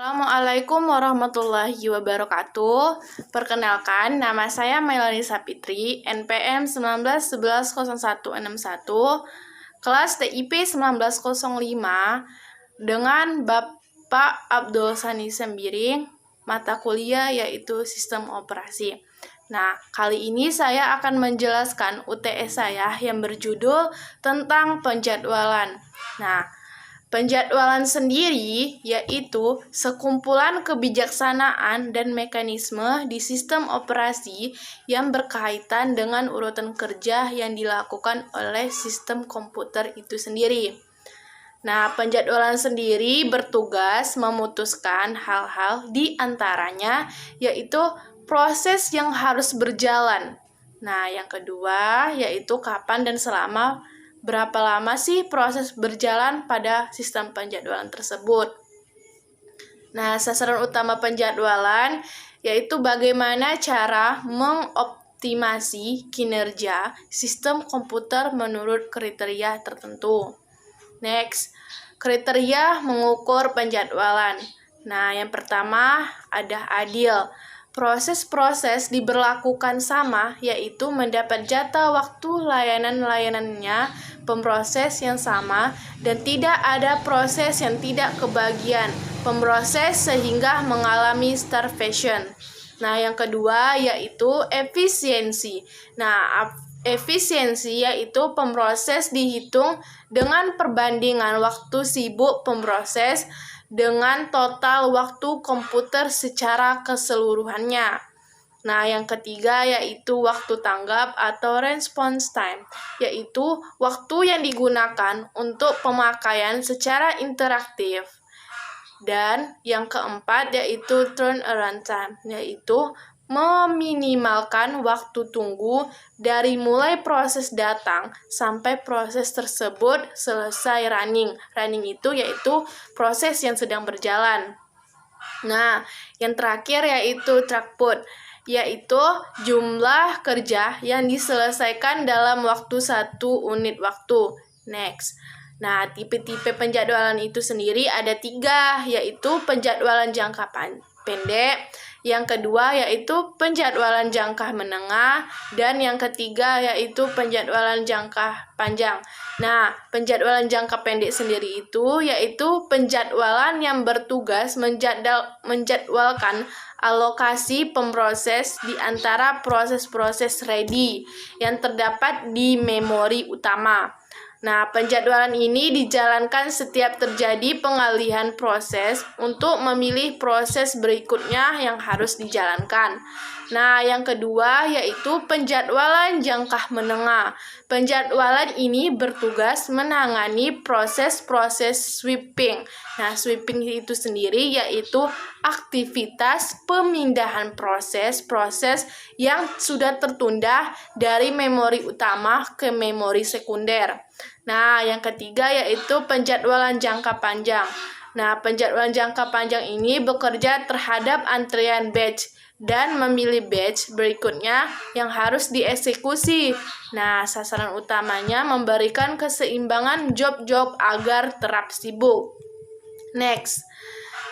Assalamualaikum warahmatullahi wabarakatuh. Perkenalkan, nama saya Melani Sapitri, NPM 19110161, kelas TIP 1905, dengan Bapak Abdul Sani Sembiring, mata kuliah yaitu Sistem Operasi. Nah, kali ini saya akan menjelaskan UTS saya yang berjudul tentang penjadwalan. Nah, penjadwalan sendiri yaitu sekumpulan kebijaksanaan dan mekanisme di sistem operasi yang berkaitan dengan urutan kerja yang dilakukan oleh sistem komputer itu sendiri. Nah, penjadwalan sendiri bertugas memutuskan hal-hal di antaranya yaitu proses yang harus berjalan. Nah, yang kedua yaitu kapan dan selama berapa lama sih proses berjalan pada sistem penjadwalan tersebut. Nah, sasaran utama penjadwalan yaitu bagaimana cara mengoptimasi kinerja sistem komputer menurut kriteria tertentu. Next, kriteria mengukur penjadwalan. Nah, yang pertama ada adil. Proses-proses diberlakukan sama, yaitu mendapat jatah waktu layanan-layanannya pemroses yang sama, dan tidak ada proses yang tidak kebagian pemroses sehingga mengalami starvation. Nah, yang kedua yaitu efisiensi. Nah, efisiensi yaitu pemroses dihitung dengan perbandingan waktu sibuk pemroses dengan total waktu komputer secara keseluruhannya. Nah, yang ketiga yaitu waktu tanggap atau response time, yaitu waktu yang digunakan untuk pemakaian secara interaktif. Dan yang keempat yaitu turnaround time, yaitu meminimalkan waktu tunggu dari mulai proses datang sampai proses tersebut selesai running. Running itu yaitu proses yang sedang berjalan. Nah, yang terakhir yaitu throughput, yaitu jumlah kerja yang diselesaikan dalam waktu 1 unit waktu. Next. Nah, tipe-tipe penjadwalan itu sendiri ada 3, yaitu penjadwalan jangka pendek, yang kedua yaitu penjadwalan jangka menengah, dan yang ketiga yaitu penjadwalan jangka panjang. Nah, penjadwalan jangka pendek sendiri itu yaitu penjadwalan yang bertugas menjadwalkan alokasi pemroses di antara proses-proses ready yang terdapat di memori utama. Nah, penjadwalan ini dijalankan setiap terjadi pengalihan proses untuk memilih proses berikutnya yang harus dijalankan. Nah, yang kedua yaitu penjadwalan jangka menengah. Penjadwalan ini bertugas menangani proses-proses sweeping. Nah, sweeping itu sendiri yaitu aktivitas pemindahan proses-proses yang sudah tertunda dari memori utama ke memori sekunder. Nah, yang ketiga yaitu penjadwalan jangka panjang. Nah, penjadwalan jangka panjang ini bekerja terhadap antrian batch dan memilih batch berikutnya yang harus dieksekusi. Nah, sasaran utamanya memberikan keseimbangan job-job agar terap sibuk. Next,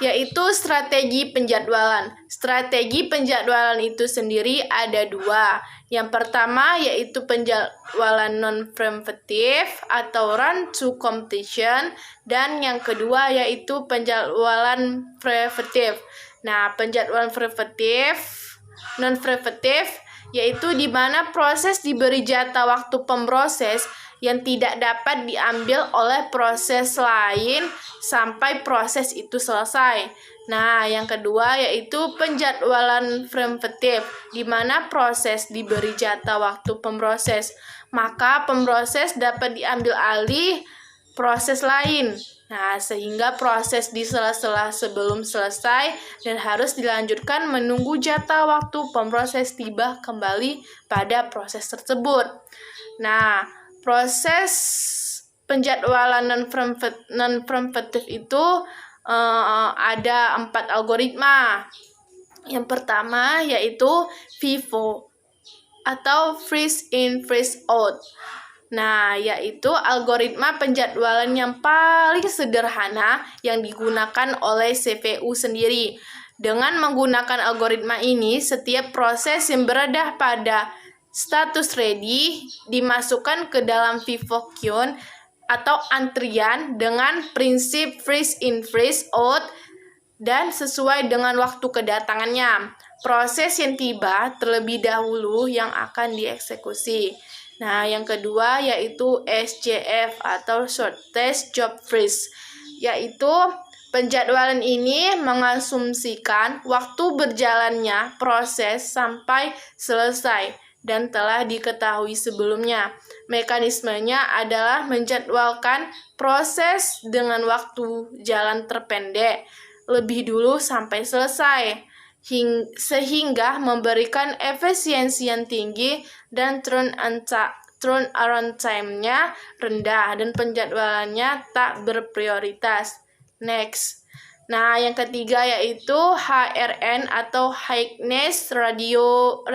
yaitu strategi penjadwalan. Strategi penjadwalan itu sendiri ada 2. Yang pertama yaitu penjadwalan non-preemptive atau run to completion, dan yang kedua yaitu penjadwalan preemptive. Nah, penjadwalan preemptive, non-preemptive yaitu di mana proses diberi jatah waktu pemroses yang tidak dapat diambil oleh proses lain sampai proses itu selesai. Nah, yang kedua yaitu penjadwalan preemptive, di mana proses diberi jatah waktu pemroses, maka pemroses dapat diambil alih proses lain. Nah, sehingga proses di sela-sela sebelum selesai dan harus dilanjutkan menunggu jatah waktu pemroses tiba kembali pada proses tersebut. Nah, proses penjadwalan non-preemptive itu ada 4 algoritma. Yang pertama yaitu FIFO atau freeze in freeze out. Nah, yaitu algoritma penjadwalan yang paling sederhana yang digunakan oleh CPU sendiri. Dengan menggunakan algoritma ini, setiap proses yang berada pada status ready dimasukkan ke dalam vivo queue atau antrian dengan prinsip freeze in freeze out dan sesuai dengan waktu kedatangannya. Proses yang tiba terlebih dahulu yang akan dieksekusi. Nah, yang kedua yaitu SJF atau Shortest Job Freeze, yaitu penjadwalan ini mengasumsikan waktu berjalannya proses sampai selesai dan telah diketahui sebelumnya. Mekanismenya adalah menjadwalkan proses dengan waktu jalan terpendek lebih dulu sampai selesai, sehingga memberikan efisiensi yang tinggi dan turnaround time-nya rendah dan penjadwalannya tak berprioritas. Next. Nah, yang ketiga yaitu HRN atau Hackness Ratio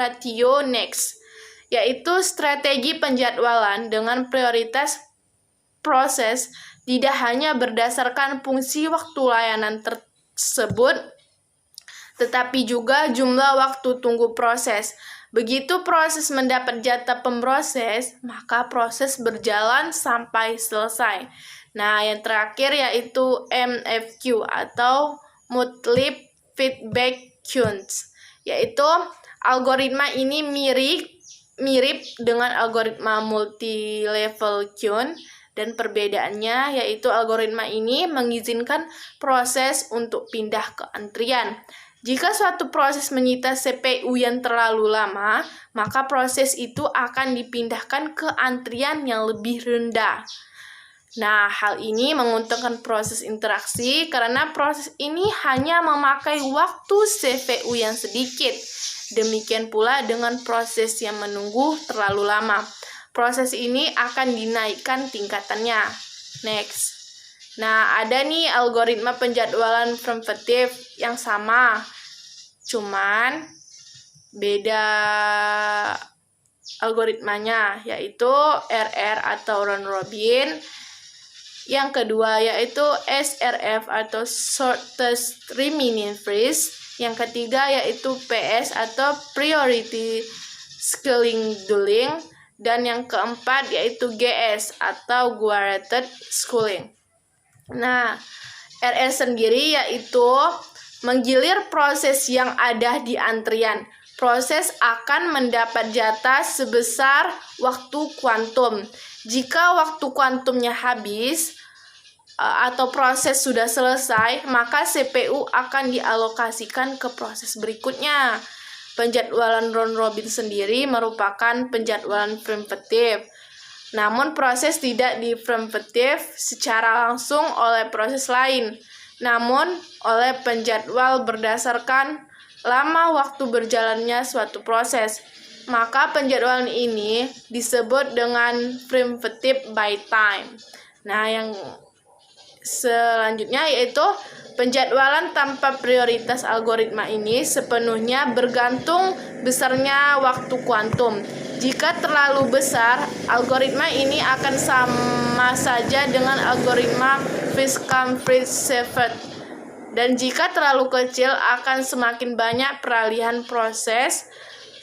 Next, yaitu strategi penjadwalan dengan prioritas proses tidak hanya berdasarkan fungsi waktu layanan tersebut, tetapi juga jumlah waktu tunggu proses. Begitu proses mendapat jatah pemproses, maka proses berjalan sampai selesai. Nah, yang terakhir yaitu MFQ atau Multiple Feedback Queues, yaitu algoritma ini mirip dengan algoritma multi-level queue, dan perbedaannya yaitu algoritma ini mengizinkan proses untuk pindah ke antrian. Jika suatu proses menyita CPU yang terlalu lama, maka proses itu akan dipindahkan ke antrian yang lebih rendah. Nah, hal ini menguntungkan proses interaksi karena proses ini hanya memakai waktu CPU yang sedikit. Demikian pula dengan proses yang menunggu terlalu lama. Proses ini akan dinaikkan tingkatannya. Next. Nah, ada nih algoritma penjadwalan preventif yang sama, cuman beda algoritmanya, yaitu RR atau round robin. Yang kedua yaitu SRF atau shortest remaining freeze. Yang ketiga yaitu PS atau priority scheduling. Dan yang keempat yaitu GS atau guaranteed scheduling. Nah, RR sendiri yaitu menggilir proses yang ada di antrian. Proses akan mendapat jatah sebesar waktu kuantum. Jika waktu kuantumnya habis atau proses sudah selesai, maka CPU akan dialokasikan ke proses berikutnya. Penjadwalan round robin sendiri merupakan penjadwalan preventif. Namun proses tidak di-preventif secara langsung oleh proses lain, namun oleh penjadwal berdasarkan lama waktu berjalannya suatu proses. Maka penjadwalan ini disebut dengan preventive by time. Nah, yang selanjutnya yaitu penjadwalan tanpa prioritas. Algoritma ini sepenuhnya bergantung besarnya waktu kuantum. Jika terlalu besar, algoritma ini akan sama saja dengan algoritma freeze come freeze saved. Dan jika terlalu kecil, akan semakin banyak peralihan proses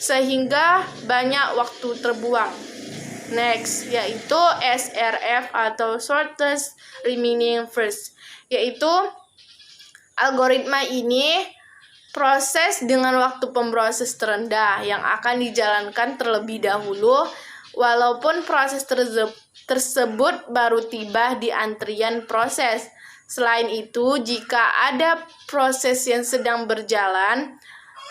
sehingga banyak waktu terbuang. Next, yaitu SRF atau shortest remaining freeze, yaitu algoritma ini proses dengan waktu pemproses terendah yang akan dijalankan terlebih dahulu walaupun proses tersebut baru tiba di antrian proses. Selain itu, jika ada proses yang sedang berjalan,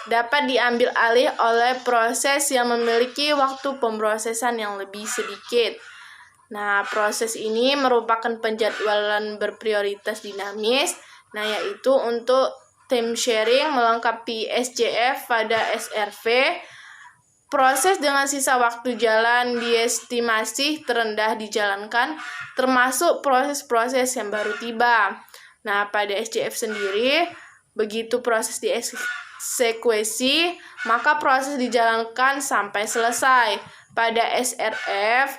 dapat diambil alih oleh proses yang memiliki waktu pemrosesan yang lebih sedikit. Nah, proses ini merupakan penjadwalan berprioritas dinamis, yaitu untuk time sharing melengkapi SJF pada SRV. Proses dengan sisa waktu jalan diestimasi terendah dijalankan, termasuk proses-proses yang baru tiba. Nah, pada SJF sendiri, begitu proses dieksekusi, maka proses dijalankan sampai selesai. Pada SRF,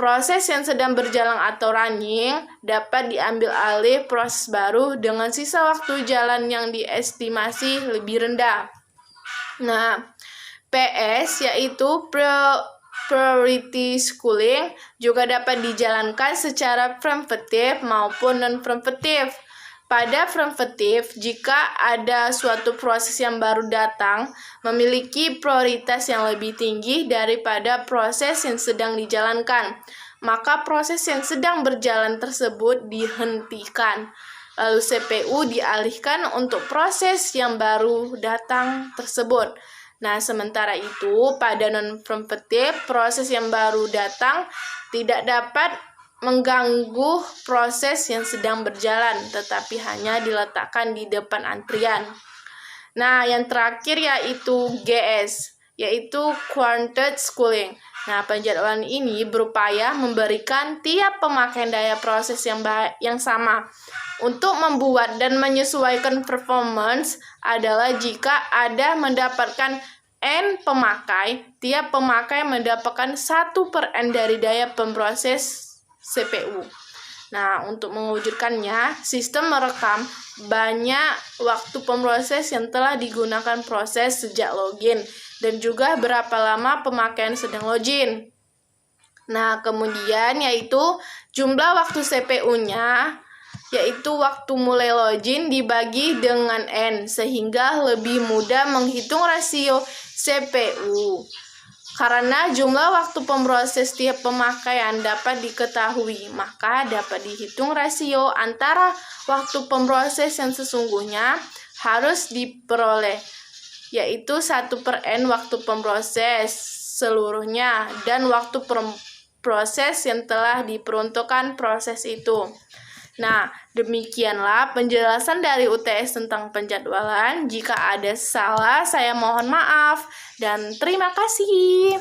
proses yang sedang berjalan atau running dapat diambil alih proses baru dengan sisa waktu jalan yang diestimasi lebih rendah. Nah, PS yaitu priority schooling juga dapat dijalankan secara preventif maupun non-preventif. Pada preventif, jika ada suatu proses yang baru datang, memiliki prioritas yang lebih tinggi daripada proses yang sedang dijalankan, maka proses yang sedang berjalan tersebut dihentikan. Lalu CPU dialihkan untuk proses yang baru datang tersebut. Nah, sementara itu, pada non-preventif, proses yang baru datang tidak dapat mengganggu proses yang sedang berjalan, tetapi hanya diletakkan di depan antrian. Nah, yang terakhir yaitu GS, yaitu Quartered Schooling. Nah, penjadwalan ini berupaya memberikan tiap pemakaian daya proses yang sama. Untuk membuat dan menyesuaikan performance adalah jika ada mendapatkan N pemakai, tiap pemakai mendapatkan 1/N dari daya pemproses CPU. Nah, untuk mewujudkannya, sistem merekam banyak waktu pemproses yang telah digunakan proses sejak login dan juga berapa lama pemakaian sedang login. Nah, kemudian yaitu jumlah waktu CPU-nya, yaitu waktu mulai login dibagi dengan N, sehingga lebih mudah menghitung rasio CPU. Karena jumlah waktu pemproses tiap pemakaian dapat diketahui, maka dapat dihitung rasio antara waktu pemproses yang sesungguhnya harus diperoleh, yaitu 1/N waktu pemproses seluruhnya dan waktu proses yang telah diperuntukkan proses itu. Nah, demikianlah penjelasan dari UTS tentang penjadwalan. Jika ada salah, saya mohon maaf dan terima kasih.